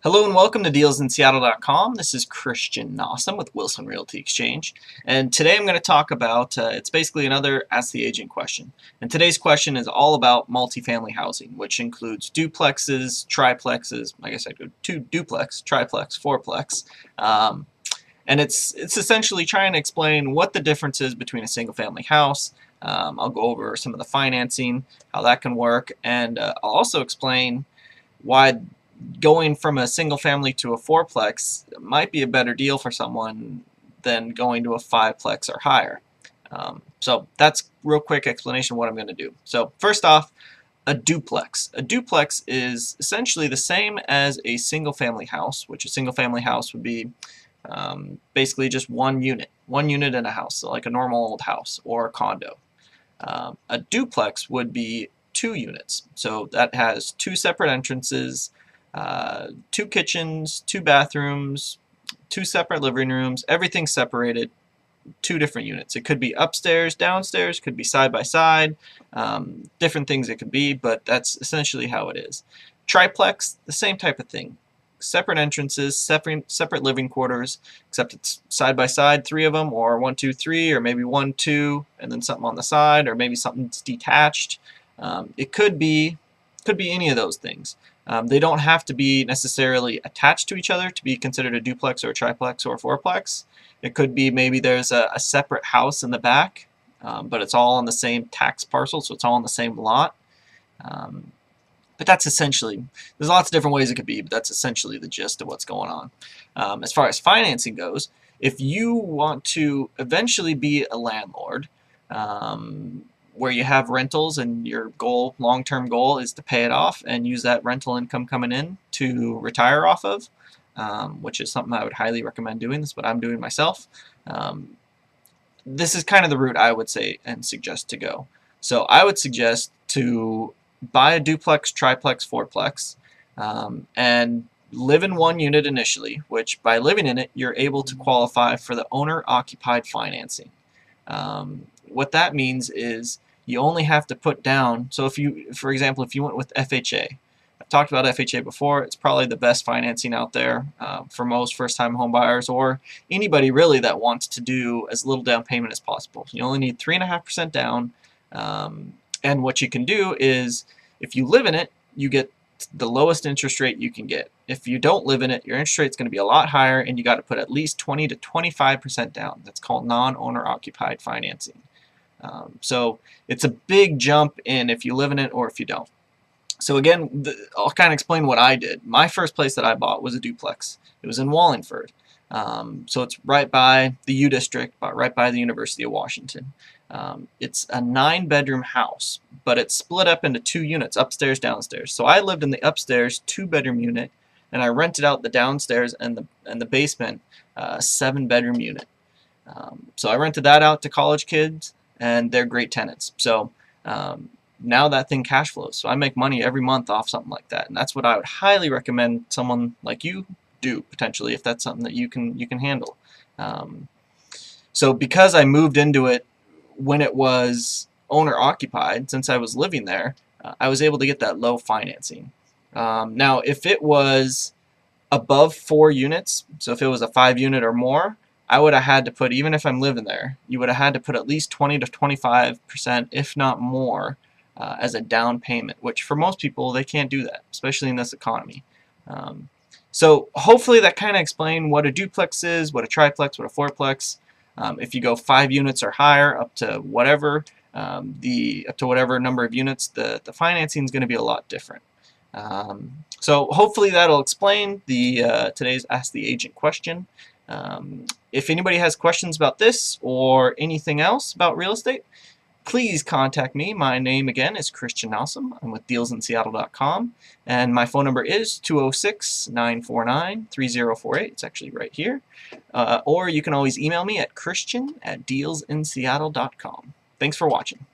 Hello and welcome to DealsInSeattle.com. This is Christian Nossum with Wilson Realty Exchange, and today I'm going to talk about, it's basically another Ask the Agent question. And today's question is all about multifamily housing, which includes duplexes, triplexes, I guess I'd go duplex, triplex, fourplex, and it's essentially trying to explain what the difference is between a single family house. I'll go over some of the financing, how that can work, and I'll also explain why going from a single family to a fourplex might be a better deal for someone than going to a fiveplex or higher. So that's real quick explanation of what I'm going to do. So first off, a duplex. A duplex is essentially the same as a single family house, which a single family house would be basically just one unit in a house, so like a normal old house or a condo. A duplex would be 2 units, so that has 2 separate entrances, 2 kitchens, 2 bathrooms, 2 separate living rooms, everything separated, 2 different units. It could be upstairs, downstairs, could be side by side, different things it could be, but that's essentially how it is. Triplex, the same type of thing. Separate entrances, separate living quarters, except it's side by side, 3 of them, or 1, 2, 3, or maybe 1, 2, and then something on the side, or maybe something's detached. It could be any of those things. They don't have to be necessarily attached to each other to be considered a duplex or a triplex or a fourplex. It could be maybe there's a separate house in the back, but it's all on the same tax parcel, so it's all on the same lot. But that's essentially, there's lots of different ways it could be, but that's essentially the gist of what's going on. As far as financing goes, if you want to eventually be a landlord, where you have rentals and your long-term goal is to pay it off and use that rental income coming in to retire off of, which is something I would highly recommend doing. This is what I'm doing myself. This is kind of the route I would say and suggest to go. So I would suggest to buy a duplex, triplex, fourplex, and live in one unit initially, which by living in it, you're able to qualify for the owner-occupied financing. What that means is you only have to put down, so if you, for example, if you went with FHA, I've talked about FHA before, it's probably the best financing out there for most first-time home buyers or anybody really that wants to do as little down payment as possible. You only need 3.5% down, and what you can do is if you live in it, you get the lowest interest rate you can get. If you don't live in it, your interest rate is going to be a lot higher, and you got to put at least 20 to 25% down. That's called non-owner occupied financing. So it's a big jump in if you live in it or if you don't. So again, I'll kind of explain what I did. My first place that I bought was a duplex. It was in Wallingford. So it's right by the U District, right by the University of Washington. It's a 9-bedroom house, but it's split up into 2 units, upstairs, downstairs. So I lived in the upstairs 2-bedroom unit, and I rented out the downstairs and the basement 7-bedroom unit. So I rented that out to college kids, and they're great tenants. So now that thing cash flows. So I make money every month off something like that, and that's what I would highly recommend someone like you do potentially if that's something that you can handle. So because I moved into it when it was owner occupied, since I was living there, I was able to get that low financing. Now if it was above 4 units, so if it was a 5-unit or more, I would have had to put, even if I'm living there, you would have had to put at least 20 to 25%, if not more, as a down payment, which for most people, they can't do that, especially in this economy. So hopefully that kind of explained what a duplex is, what a triplex, what a fourplex. If you go 5 units or higher, up to whatever, whatever number of units, the financing is going to be a lot different. So hopefully that'll explain the today's Ask the Agent question. If anybody has questions about this or anything else about real estate, please contact me. My name again is Christian Nossum. I'm with DealsInSeattle.com, and my phone number is 206-949-3048. It's actually right here. Or you can always email me at christian@dealsinseattle.com. Thanks for watching.